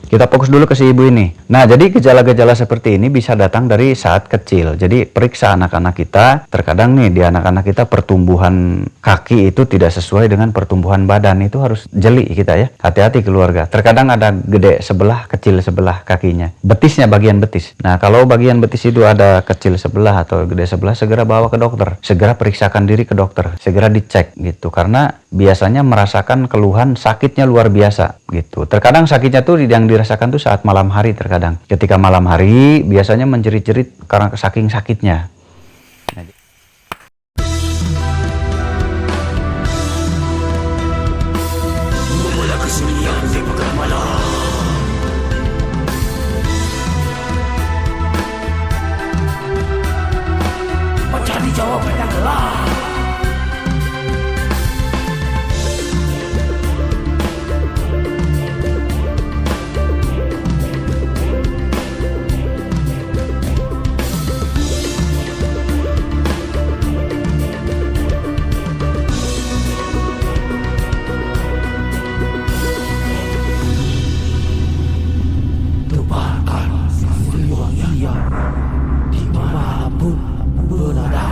Kita fokus dulu ke si ibu ini. Nah, jadi gejala-gejala seperti ini bisa datang dari saat kecil. Jadi periksa anak-anak kita. Terkadang nih di anak-anak kita pertumbuhan kaki itu tidak sesuai dengan pertumbuhan badan. Itu harus jeli kita ya. Hati-hati keluarga. Terkadang ada gede sebelah, kecil sebelah kakinya. Betisnya bagian betis. Nah, kalau bagian betis itu ada kecil sebelah atau gede sebelah, segera bawa ke dokter. Segera periksakan diri ke dokter. Segera dicek gitu. Karena biasanya merasakan keluhan sakitnya luar biasa gitu. Terkadang sakitnya tuh yang dirasakan tuh saat malam hari terkadang. Ketika malam hari biasanya menjerit-jerit karena saking sakitnya. Mencari jawaban yang gelap. Tebarkan riwayat dimanapun berada.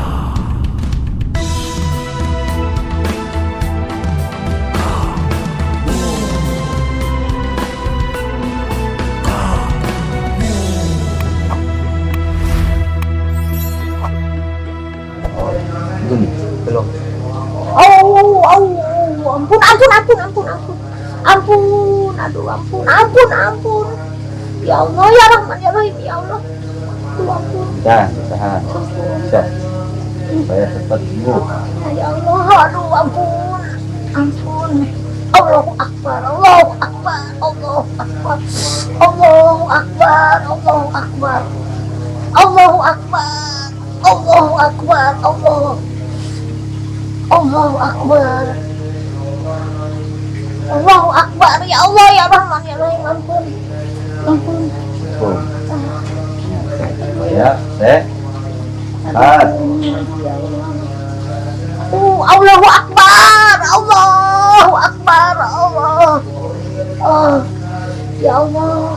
Gini, belum. Ampun, ampun. Ya Allah, ya Rahman, ya Rahim, ya Allah. Ampun. Dan tahan. Bisa. Supaya cepat sembuh. Ya Allah, aduh, ampun. Allahu Akbar, Allahu Akbar, Allahu Akbar, Allahu Akbar, Allahu Akbar, Allahu Akbar, Allahu Akbar, Allahu Akbar, Allahu Akbar, ya Allah, ya Rahman, ya Rahim, ampun. Ya, Allahu Akbar, Allahu Akbar, Allah. Ya Allah.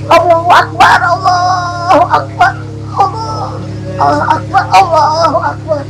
Allahu Akbar, Allahu Akbar, Allahu Akbar, Allahu Akbar.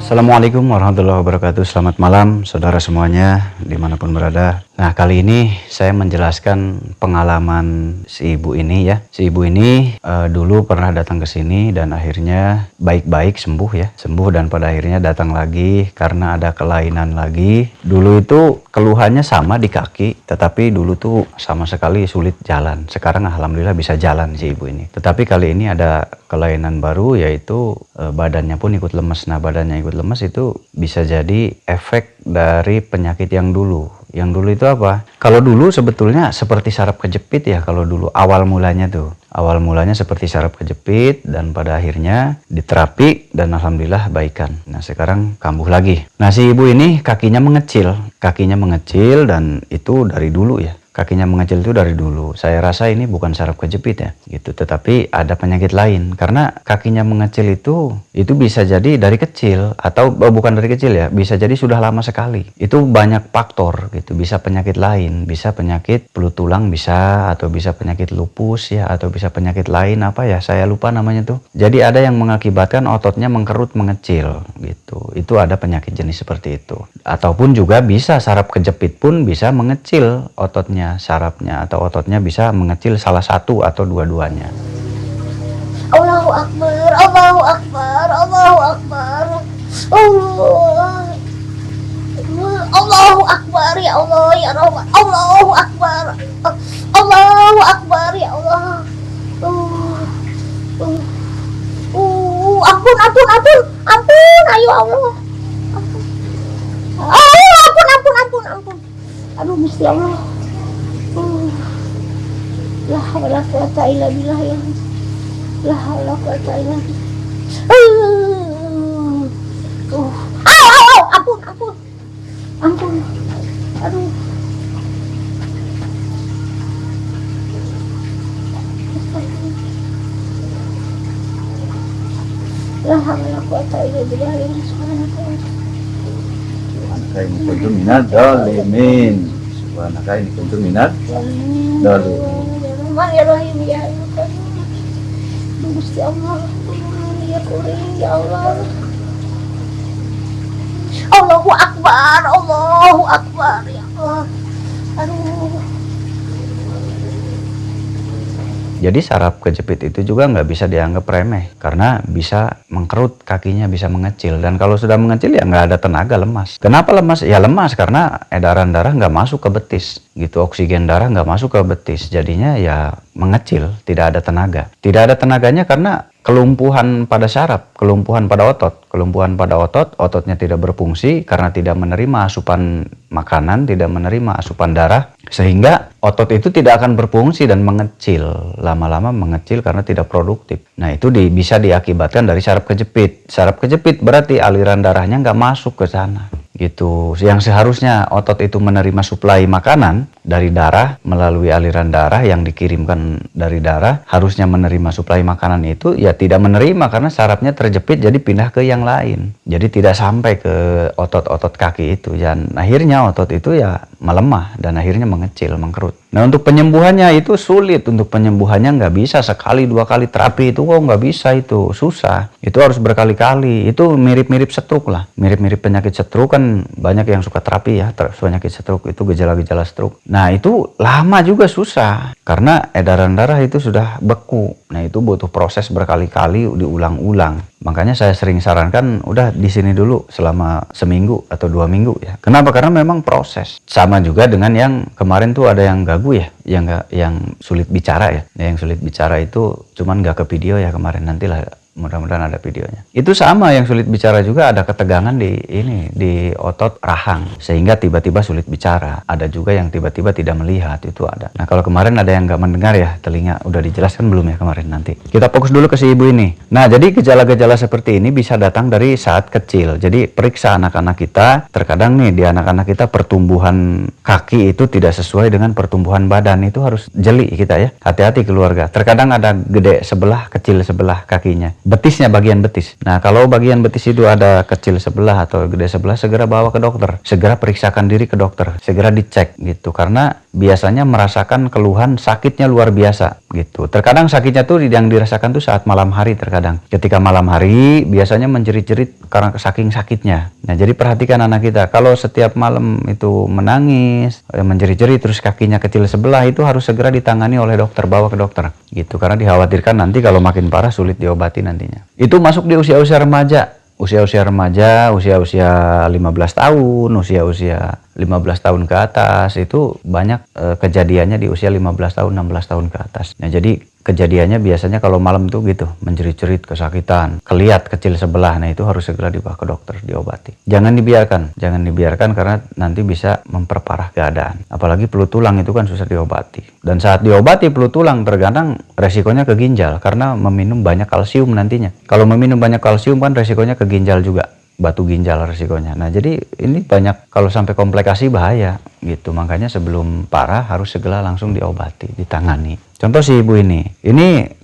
Assalamualaikum warahmatullahi wabarakatuh. Selamat malam saudara semuanya dimanapun berada. Nah, kali ini saya menjelaskan pengalaman si ibu ini ya. Si ibu ini dulu pernah datang ke sini dan akhirnya baik-baik sembuh ya. Sembuh dan pada akhirnya datang lagi karena ada kelainan lagi. Dulu itu keluhannya sama di kaki, tetapi dulu tuh sama sekali sulit jalan. Sekarang alhamdulillah bisa jalan si ibu ini. Tetapi kali ini ada kelainan baru, yaitu badannya pun ikut lemes. Nah, badannya ikut lemes itu bisa jadi efek dari penyakit yang dulu. Yang dulu itu apa? Kalau dulu sebetulnya seperti saraf kejepit ya, kalau dulu awal mulanya tuh. Awal mulanya seperti saraf kejepit dan pada akhirnya diterapi dan alhamdulillah baikan. Nah, sekarang kambuh lagi. Nah, si ibu ini kakinya mengecil dan itu dari dulu ya. Kakinya mengecil itu dari dulu. Saya rasa ini bukan saraf kejepit ya, gitu. Tetapi ada penyakit lain. Karena kakinya mengecil itu bisa jadi dari kecil atau bukan dari kecil ya, bisa jadi sudah lama sekali. Itu banyak faktor gitu. Bisa penyakit lain, bisa penyakit pelut tulang bisa, atau bisa penyakit lupus ya, atau bisa penyakit lain apa ya, saya lupa namanya tuh. Jadi ada yang mengakibatkan ototnya mengkerut mengecil gitu. Itu ada penyakit jenis seperti itu. Ataupun juga bisa saraf kejepit pun bisa mengecil ototnya, sarafnya atau ototnya bisa mengecil salah satu atau dua-duanya. Allahu Akbar, Allahu Akbar, Allahu Akbar, Allahu Akbar, ya Allah, ya Rahman, Allahu Akbar, Allahu Akbar, ya Allah. Ampun, ayo Allah. Ampun. Aduh, Gusti Allah. La haula wala quwata illa billah ya. La haula wala quwata illa billah. Ampun. Aduh. La haula wala quwata illa billah ya. Subhanallah. Subhanaka inni kuntu minadz dzalimin. Subhanaka inni kuntu minadz dzalimin. Ya Rahim ya Allah. Gusti Allah. Ya Karim ya Allah. Allahu Akbar, Allahu Akbar ya Allah. Aduh. Jadi saraf kejepit itu juga nggak bisa dianggap remeh karena bisa mengkerut kakinya, bisa mengecil, dan kalau sudah mengecil ya nggak ada tenaga, lemas. Kenapa lemas? Ya lemas karena edaran darah nggak masuk ke betis gitu, oksigen darah nggak masuk ke betis, jadinya ya mengecil, tidak ada tenaga. Tidak ada tenaganya karena kelumpuhan pada saraf, kelumpuhan pada otot. Kelumpuhan pada otot, ototnya tidak berfungsi karena tidak menerima asupan makanan, tidak menerima asupan darah, sehingga otot itu tidak akan berfungsi dan mengecil. Lama-lama mengecil karena tidak produktif. Nah itu bisa diakibatkan dari saraf kejepit. Saraf kejepit berarti aliran darahnya nggak masuk ke sana. Gitu. Yang seharusnya otot itu menerima suplai makanan dari darah melalui aliran darah yang dikirimkan dari darah, harusnya menerima suplai makanan itu ya tidak menerima karena sarafnya terjepit, jadi pindah ke yang lain. Jadi tidak sampai ke otot-otot kaki itu, dan akhirnya otot itu ya melemah dan akhirnya mengecil, mengkerut. Nah untuk penyembuhannya itu sulit, untuk penyembuhannya nggak bisa sekali dua kali terapi itu nggak bisa, itu susah, itu harus berkali-kali. Itu mirip-mirip stroke lah, mirip-mirip penyakit stroke kan, banyak yang suka terapi ya, penyakit stroke itu gejala-gejala stroke. Nah itu lama juga susah karena edaran darah itu sudah beku. Nah itu butuh proses berkali-kali diulang-ulang. Makanya saya sering sarankan udah di sini dulu selama seminggu atau 2 minggu ya. Kenapa? Karena memang proses. Sama juga dengan yang kemarin tuh ada yang gagu ya, yang sulit bicara ya. Nah, yang sulit bicara itu cuman nggak ke video ya kemarin, nantilah mudah-mudahan ada videonya. Itu sama, yang sulit bicara juga ada ketegangan di otot rahang sehingga tiba-tiba sulit bicara. Ada juga yang tiba-tiba tidak melihat, itu ada. Nah kalau kemarin ada yang nggak mendengar ya, telinga udah dijelaskan belum ya kemarin? Nanti kita fokus dulu ke si ibu ini. Nah jadi gejala-gejala seperti ini bisa datang dari saat kecil. Jadi periksa anak-anak kita. Terkadang nih di anak-anak kita pertumbuhan kaki itu tidak sesuai dengan pertumbuhan badan, itu harus jeli kita ya. Hati-hati keluarga. Terkadang ada gede sebelah, kecil sebelah kakinya. Betisnya, bagian betis. Nah kalau bagian betis itu ada kecil sebelah atau gede sebelah, segera bawa ke dokter, segera periksakan diri ke dokter, segera dicek gitu, karena biasanya merasakan keluhan sakitnya luar biasa gitu. Terkadang sakitnya tuh yang dirasakan tuh saat malam hari, terkadang ketika malam hari biasanya menjerit-jerit karena saking sakitnya. Nah jadi perhatikan anak kita, kalau setiap malam itu menangis, menjerit-jerit, terus kakinya kecil sebelah, itu harus segera ditangani oleh dokter, bawa ke dokter gitu, karena dikhawatirkan nanti kalau makin parah sulit diobati nantinya. Itu masuk di usia-usia remaja, usia-usia 15 tahun, usia-usia 15 tahun ke atas, itu banyak kejadiannya di usia 15 tahun, 16 tahun ke atas. Nah jadi kejadiannya biasanya kalau malam tuh gitu, menjerit-jerit, kesakitan, kelihat kecil sebelah. Nah itu harus segera dibawa ke dokter, diobati. Jangan dibiarkan karena nanti bisa memperparah keadaan. Apalagi flu tulang itu kan susah diobati. Dan saat diobati flu tulang terkadang resikonya ke ginjal karena meminum banyak kalsium nantinya. Kalau meminum banyak kalsium kan resikonya ke ginjal juga, batu ginjal resikonya. Nah jadi ini banyak, kalau sampai komplikasi bahaya gitu. Makanya sebelum parah harus segera langsung diobati, ditangani. Contoh si ibu ini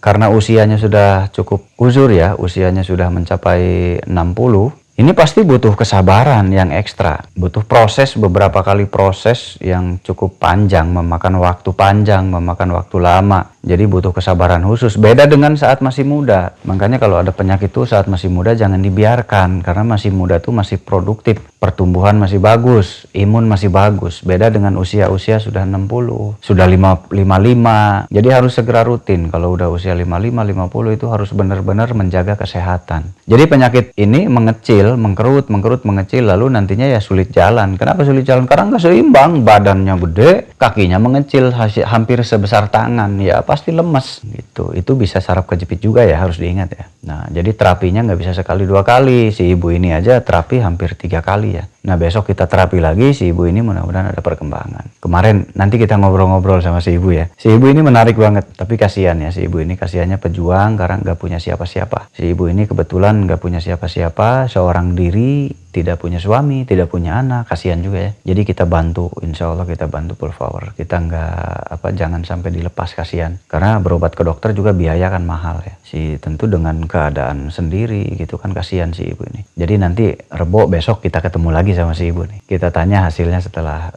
karena usianya sudah cukup uzur ya, usianya sudah mencapai 60, ini pasti butuh kesabaran yang ekstra, butuh proses, beberapa kali proses yang cukup panjang, memakan waktu panjang, memakan waktu lama. Jadi butuh kesabaran khusus, beda dengan saat masih muda. Makanya kalau ada penyakit tuh saat masih muda jangan dibiarkan, karena masih muda tuh masih produktif, pertumbuhan masih bagus, imun masih bagus. Beda dengan usia-usia sudah 60, sudah 55. Jadi harus segera rutin. Kalau udah usia 55, 50 itu harus benar-benar menjaga kesehatan. Jadi penyakit ini mengecil, mengkerut, mengecil, lalu nantinya ya sulit jalan. Kenapa sulit jalan? Karena nggak seimbang, badannya gede, kakinya mengecil, hampir sebesar tangan, ya pasti lemes gitu. Itu bisa saraf kejepit juga ya, harus diingat ya. Nah jadi terapinya nggak bisa sekali 2 kali. Si ibu ini aja terapi hampir 3 kali ya. Nah besok kita terapi lagi si ibu ini, mudah-mudahan ada perkembangan. Kemarin nanti kita ngobrol-ngobrol sama si ibu ya. Si ibu ini menarik banget, tapi kasihan ya, si ibu ini kasihannya pejuang karena nggak punya siapa-siapa. Si ibu ini kebetulan nggak punya siapa-siapa, seorang diri, tidak punya suami, tidak punya anak, kasihan juga ya. Jadi kita bantu, insya Allah kita bantu full power. Kita jangan sampai dilepas, kasihan. Karena berobat ke dokter juga biaya kan mahal ya. Tentu dengan keadaan sendiri gitu kan, kasihan si ibu ini. Jadi nanti Rebo besok kita ketemu lagi lagi sama si ibu nih. Kita tanya hasilnya setelah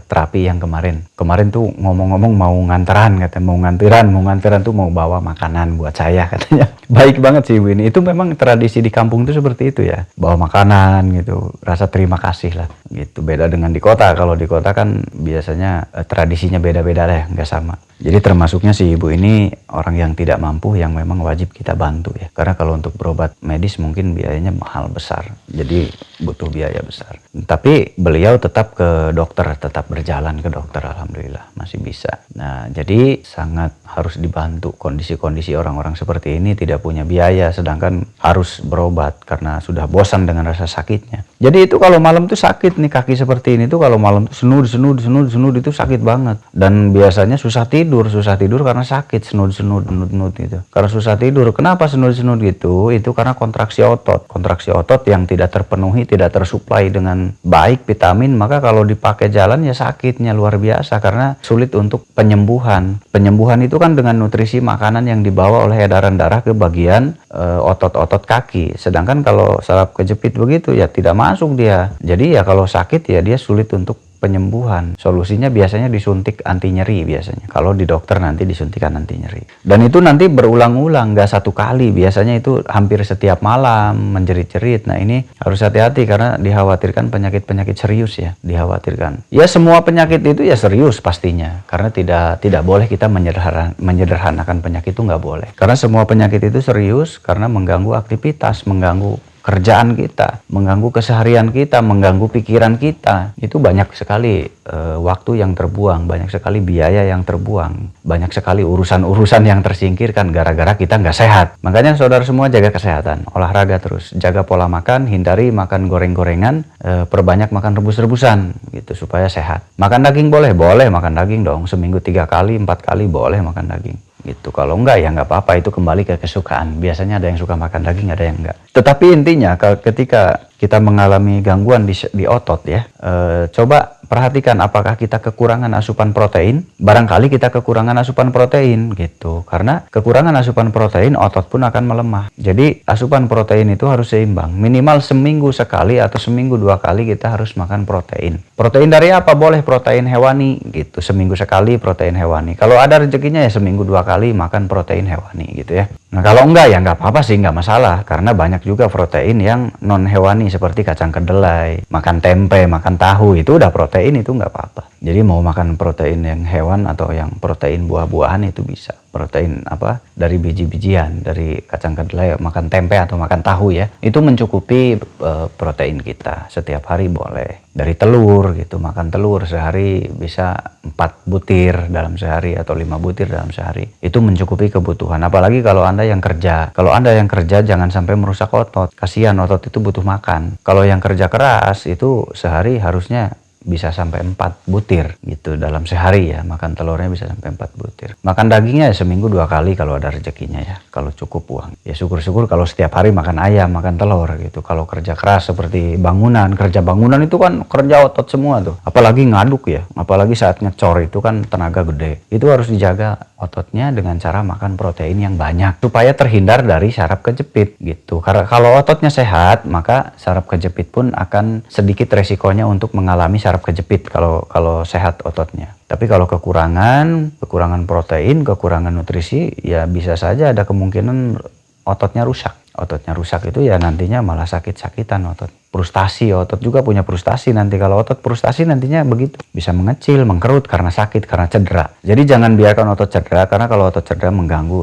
terapi yang kemarin. Kemarin tuh ngomong-ngomong mau nganteran, katanya mau nganteran tuh mau bawa makanan buat saya katanya. Baik banget si ibu ini. Itu memang tradisi di kampung tuh seperti itu ya. Bawa makanan gitu, rasa terima kasih lah gitu. Beda dengan di kota. Kalau di kota kan biasanya tradisinya beda-beda lah, nggak sama. Jadi termasuknya si ibu ini orang yang tidak mampu yang memang wajib kita bantu ya. Karena kalau untuk berobat medis mungkin biayanya mahal besar. Jadi butuh biaya besar. Tapi beliau tetap ke dokter, tetap berjalan ke dokter, alhamdulillah masih bisa. Nah, jadi sangat harus dibantu. Kondisi-kondisi orang-orang seperti ini tidak punya biaya sedangkan harus berobat karena sudah bosan dengan rasa sakitnya. Jadi itu kalau malam tuh sakit nih, kaki seperti ini tuh kalau malam tuh senud itu sakit banget. Dan biasanya susah tidur karena sakit, senud gitu. Karena susah tidur. Kenapa senud gitu? Itu karena kontraksi otot yang tidak terpenuhi, tidak tersuplai dengan baik vitamin, maka kalau dipakai jalan ya sakitnya luar biasa karena sulit untuk penyembuhan. Penyembuhan itu kan dengan nutrisi makanan yang dibawa oleh edaran darah ke bagian otot-otot kaki. Sedangkan kalau saraf kejepit begitu ya tidak masuk dia. Jadi ya kalau sakit ya dia sulit untuk penyembuhan. Solusinya biasanya disuntik anti nyeri biasanya. Kalau di dokter nanti disuntikan anti nyeri. Dan itu nanti berulang-ulang, nggak satu kali. Biasanya itu hampir setiap malam menjerit-jerit. Nah ini harus hati-hati karena dikhawatirkan penyakit-penyakit serius ya. Dikhawatirkan. Ya semua penyakit itu ya serius pastinya. Karena tidak boleh kita menyederhanakan penyakit itu, nggak boleh. Karena semua penyakit itu serius karena mengganggu aktivitas, mengganggu kerjaan kita, mengganggu keseharian kita, mengganggu pikiran kita. Itu banyak sekali waktu yang terbuang, banyak sekali biaya yang terbuang, banyak sekali urusan-urusan yang tersingkirkan gara-gara kita nggak sehat. Makanya saudara semua jaga kesehatan, olahraga terus, jaga pola makan, hindari makan goreng-gorengan, perbanyak makan rebus-rebusan gitu supaya sehat. Makan daging boleh makan daging dong, seminggu 3 kali, 4 kali boleh makan daging. Gitu. Kalau enggak ya enggak apa-apa, itu kembali ke kesukaan. Biasanya ada yang suka makan daging, ada yang enggak. Tetapi intinya ketika kita mengalami gangguan di otot ya, coba perhatikan apakah kita kekurangan asupan protein. Barangkali kita kekurangan asupan protein gitu. Karena kekurangan asupan protein otot pun akan melemah. Jadi asupan protein itu harus seimbang. Minimal seminggu sekali atau seminggu 2 kali kita harus makan protein. Protein dari apa? Boleh protein hewani gitu. Seminggu sekali protein hewani. Kalau ada rezekinya ya seminggu 2 kali makan protein hewani gitu ya. Nah kalau enggak ya enggak apa-apa sih, enggak masalah. Karena banyak juga protein yang non hewani seperti kacang kedelai, makan tempe, makan tahu, itu udah protein, itu enggak apa-apa. Jadi mau makan protein yang hewan atau yang protein buah-buahan itu bisa. Protein dari biji-bijian, dari kacang kedelai, makan tempe atau makan tahu ya. Itu mencukupi protein kita. Setiap hari boleh. Dari telur gitu, makan telur sehari bisa 4 butir dalam sehari atau 5 butir dalam sehari. Itu mencukupi kebutuhan. Apalagi kalau Anda yang kerja. Kalau Anda yang kerja jangan sampai merusak otot. Kasihan, otot itu butuh makan. Kalau yang kerja keras itu sehari harusnya bisa sampai 4 butir gitu dalam sehari ya. Makan telurnya bisa sampai 4 butir. Makan dagingnya ya seminggu 2 kali kalau ada rezekinya ya. Kalau cukup uang. Ya syukur-syukur kalau setiap hari makan ayam, makan telur gitu. Kalau kerja keras seperti kerja bangunan itu kan kerja otot semua tuh. Apalagi ngaduk ya. Apalagi saat ngecor itu kan tenaga gede. Itu harus dijaga ototnya dengan cara makan protein yang banyak supaya terhindar dari saraf kejepit gitu. Karena kalau ototnya sehat, maka saraf kejepit pun akan sedikit resikonya untuk mengalami saraf kejepit kalau sehat ototnya. Tapi kalau kekurangan protein, kekurangan nutrisi, ya bisa saja ada kemungkinan ototnya rusak. Ototnya rusak itu ya nantinya malah sakit-sakitan otot. Frustasi, otot juga punya frustasi nanti. Kalau otot frustasi nantinya begitu. Bisa mengecil, mengkerut karena sakit, karena cedera. Jadi jangan biarkan otot cedera, karena kalau otot cedera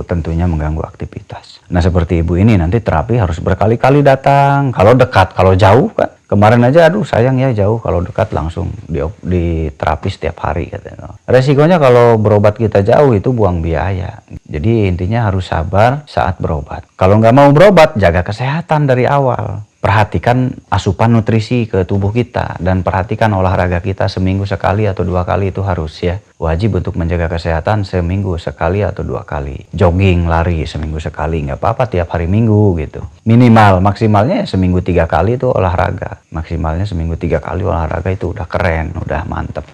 tentunya mengganggu aktivitas. Nah seperti ibu ini nanti terapi harus berkali-kali datang. Kalau dekat, kalau jauh kan. Kemarin aja aduh sayang ya jauh, kalau dekat langsung di terapi setiap hari katanya. Resikonya kalau berobat kita jauh itu buang biaya. Jadi intinya harus sabar saat berobat. Kalau nggak mau berobat, jaga kesehatan dari awal. Perhatikan asupan nutrisi ke tubuh kita dan perhatikan olahraga kita seminggu sekali atau 2 kali itu harus ya. Wajib untuk menjaga kesehatan seminggu sekali atau 2 kali. Jogging, lari seminggu sekali, nggak apa-apa tiap hari Minggu gitu. Minimal, maksimalnya seminggu 3 kali itu olahraga. Maksimalnya seminggu 3 kali olahraga itu udah keren, udah mantep.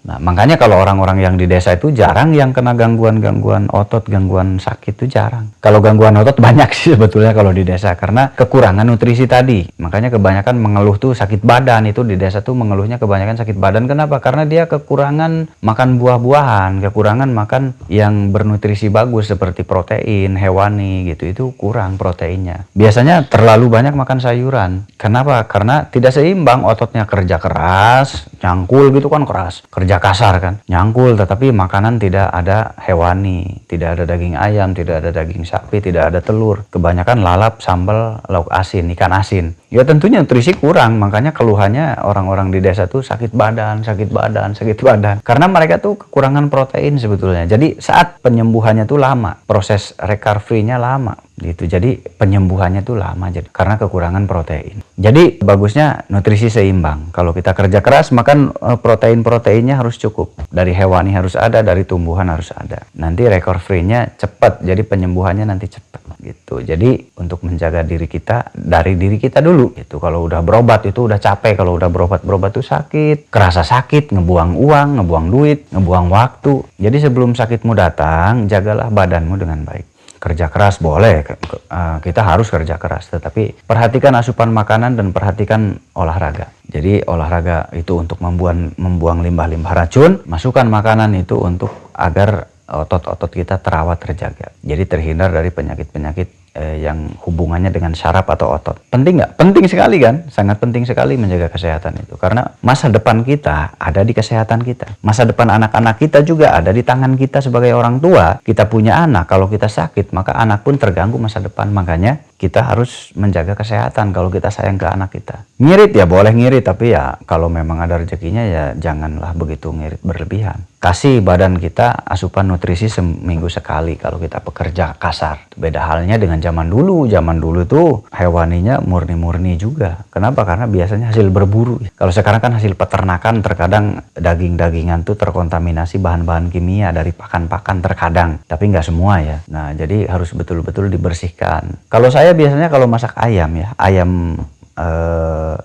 Nah, makanya kalau orang-orang yang di desa itu jarang yang kena gangguan-gangguan otot, gangguan sakit itu jarang. Kalau gangguan otot banyak sih sebetulnya kalau di desa karena kekurangan nutrisi tadi. Makanya kebanyakan mengeluh tuh sakit badan, itu di desa tuh mengeluhnya kebanyakan sakit badan. Kenapa? Karena dia kekurangan makan buah-buahan, kekurangan makan yang bernutrisi bagus seperti protein hewani gitu. Itu kurang proteinnya. Biasanya terlalu banyak makan sayuran. Kenapa? Karena tidak seimbang, ototnya kerja keras, nyangkul gitu kan keras. Kerja kasar kan, nyangkul, tetapi makanan tidak ada hewani, tidak ada daging ayam, tidak ada daging sapi, tidak ada telur, kebanyakan lalap, sambal, lauk asin, ikan asin. Ya tentunya nutrisi kurang, makanya keluhannya orang-orang di desa tuh sakit badan, karena mereka tuh kekurangan protein sebetulnya. Jadi saat penyembuhannya tuh lama, proses recovery-nya lama gitu. Jadi penyembuhannya tuh lama jadi karena kekurangan protein. Jadi bagusnya nutrisi seimbang. Kalau kita kerja keras, makan protein-proteinnya harus cukup. Dari hewani harus ada, dari tumbuhan harus ada. Nanti recovery-nya cepat, jadi penyembuhannya nanti cepat gitu. Jadi untuk menjaga diri kita dari diri kita dulu gitu. Kalau udah berobat itu udah capek, kalau udah berobat tuh sakit, kerasa sakit, ngebuang uang, ngebuang duit, ngebuang waktu. Jadi sebelum sakitmu datang, jagalah badanmu dengan baik. Kerja keras boleh, kita harus kerja keras, tetapi perhatikan asupan makanan dan perhatikan olahraga. Jadi olahraga itu untuk membuang limbah-limbah racun, masukkan makanan itu untuk agar otot-otot kita terawat, terjaga. Jadi terhindar dari penyakit-penyakit yang hubungannya dengan syaraf atau otot. Penting nggak? Penting sekali kan? Sangat penting sekali menjaga kesehatan itu. Karena masa depan kita ada di kesehatan kita. Masa depan anak-anak kita juga ada di tangan kita sebagai orang tua. Kita punya anak, kalau kita sakit, maka anak pun terganggu masa depan. Makanya kita harus menjaga kesehatan kalau kita sayang ke anak kita. Ngirit ya boleh ngirit, tapi ya kalau memang ada rezekinya ya janganlah begitu ngirit berlebihan. Kasih badan kita asupan nutrisi seminggu sekali kalau kita pekerja kasar. Beda halnya dengan zaman dulu. Zaman dulu tuh hewaninya murni-murni juga. Kenapa? Karena biasanya hasil berburu. Kalau sekarang kan hasil peternakan, terkadang daging-dagingan tuh terkontaminasi bahan-bahan kimia dari pakan-pakan terkadang. Tapi nggak semua ya. Nah, jadi harus betul-betul dibersihkan. Kalau saya biasanya kalau masak ayam ya, ayam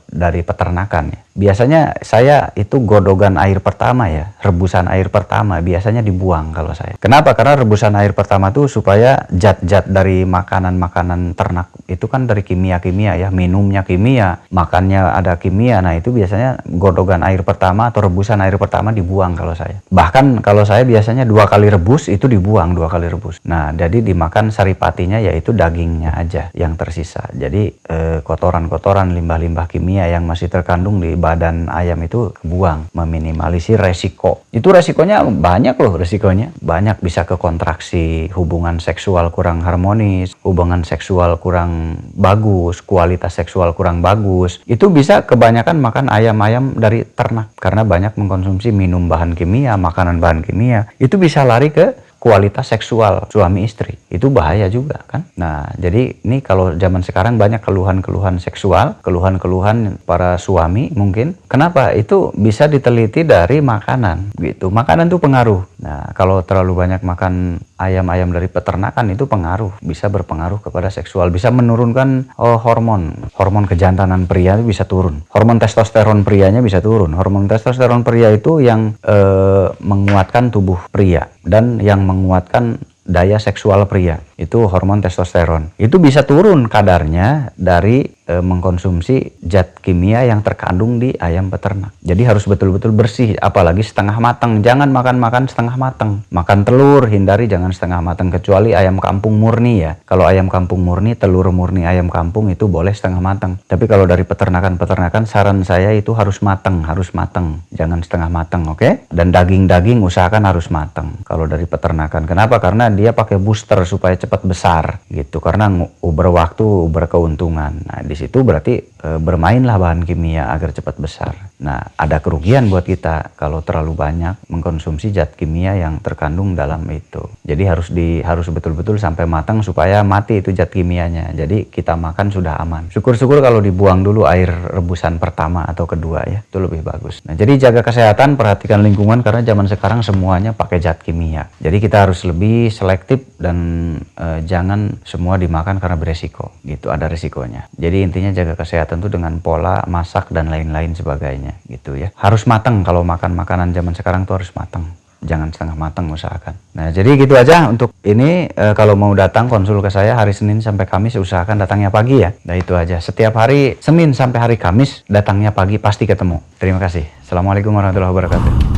dari peternakan ya. Biasanya saya itu godogan air pertama ya, rebusan air pertama biasanya dibuang kalau saya. Kenapa? Karena rebusan air pertama tuh supaya zat-zat dari makanan-makanan ternak itu kan dari kimia-kimia ya, minumnya kimia, makannya ada kimia. Nah itu biasanya godogan air pertama atau rebusan air pertama dibuang kalau saya. Bahkan kalau saya biasanya 2 kali rebus itu dibuang 2 kali rebus. Nah jadi dimakan saripatinya yaitu dagingnya aja yang tersisa. Jadi kotoran-kotoran, limbah-limbah kimia yang masih terkandung di badan ayam itu buang, meminimalisir resiko. Itu resikonya banyak loh, resikonya banyak, bisa ke kontraksi, hubungan seksual kurang harmonis, hubungan seksual kurang bagus, kualitas seksual kurang bagus. Itu bisa kebanyakan makan ayam-ayam dari ternak karena banyak mengkonsumsi minum bahan kimia, makanan bahan kimia. Itu bisa lari ke kualitas seksual suami istri. Itu bahaya juga kan. Nah jadi ini kalau zaman sekarang banyak keluhan-keluhan seksual, keluhan-keluhan para suami mungkin. Kenapa? Itu bisa diteliti dari makanan gitu. Makanan tuh pengaruh. Nah kalau terlalu banyak makan ayam-ayam dari peternakan itu pengaruh, bisa berpengaruh kepada seksual, bisa menurunkan hormon kejantanan pria itu bisa turun, hormon testosteron prianya bisa turun. Hormon testosteron pria itu yang menguatkan tubuh pria dan yang menguatkan daya seksual pria, itu hormon testosteron. Itu bisa turun kadarnya dari mengkonsumsi zat kimia yang terkandung di ayam peternak. Jadi harus betul-betul bersih, apalagi setengah matang. Jangan makan setengah matang. Makan telur hindari jangan setengah matang, kecuali ayam kampung murni ya. Kalau ayam kampung murni, telur murni ayam kampung itu boleh setengah matang. Tapi kalau dari peternakan saran saya itu harus matang, jangan setengah matang, oke? Dan daging-daging usahakan harus matang. Kalau dari peternakan, kenapa? Karena dia pakai booster supaya cepat besar gitu. Karena uber waktu, uber keuntungan. Nah di situ berarti bermainlah bahan kimia agar cepat besar. Nah ada kerugian buat kita kalau terlalu banyak mengkonsumsi zat kimia yang terkandung dalam itu. Jadi harus betul-betul sampai matang supaya mati itu zat kimianya. Jadi kita makan sudah aman. Syukur-syukur kalau dibuang dulu air rebusan pertama atau kedua ya, itu lebih bagus. Nah jadi jaga kesehatan, perhatikan lingkungan karena zaman sekarang semuanya pakai zat kimia. Jadi kita harus lebih selektif dan jangan semua dimakan karena beresiko gitu, ada resikonya. Jadi intinya jaga kesehatan itu dengan pola masak dan lain-lain sebagainya. biasanya gitu ya. Harus matang, kalau makan makanan zaman sekarang tuh harus matang. Jangan setengah matang usahakan. Nah, jadi gitu aja untuk ini. Kalau mau datang konsul ke saya hari Senin sampai Kamis, usahakan datangnya pagi ya. Nah, itu aja. Setiap hari Senin sampai hari Kamis datangnya pagi pasti ketemu. Terima kasih. Assalamualaikum warahmatullahi wabarakatuh.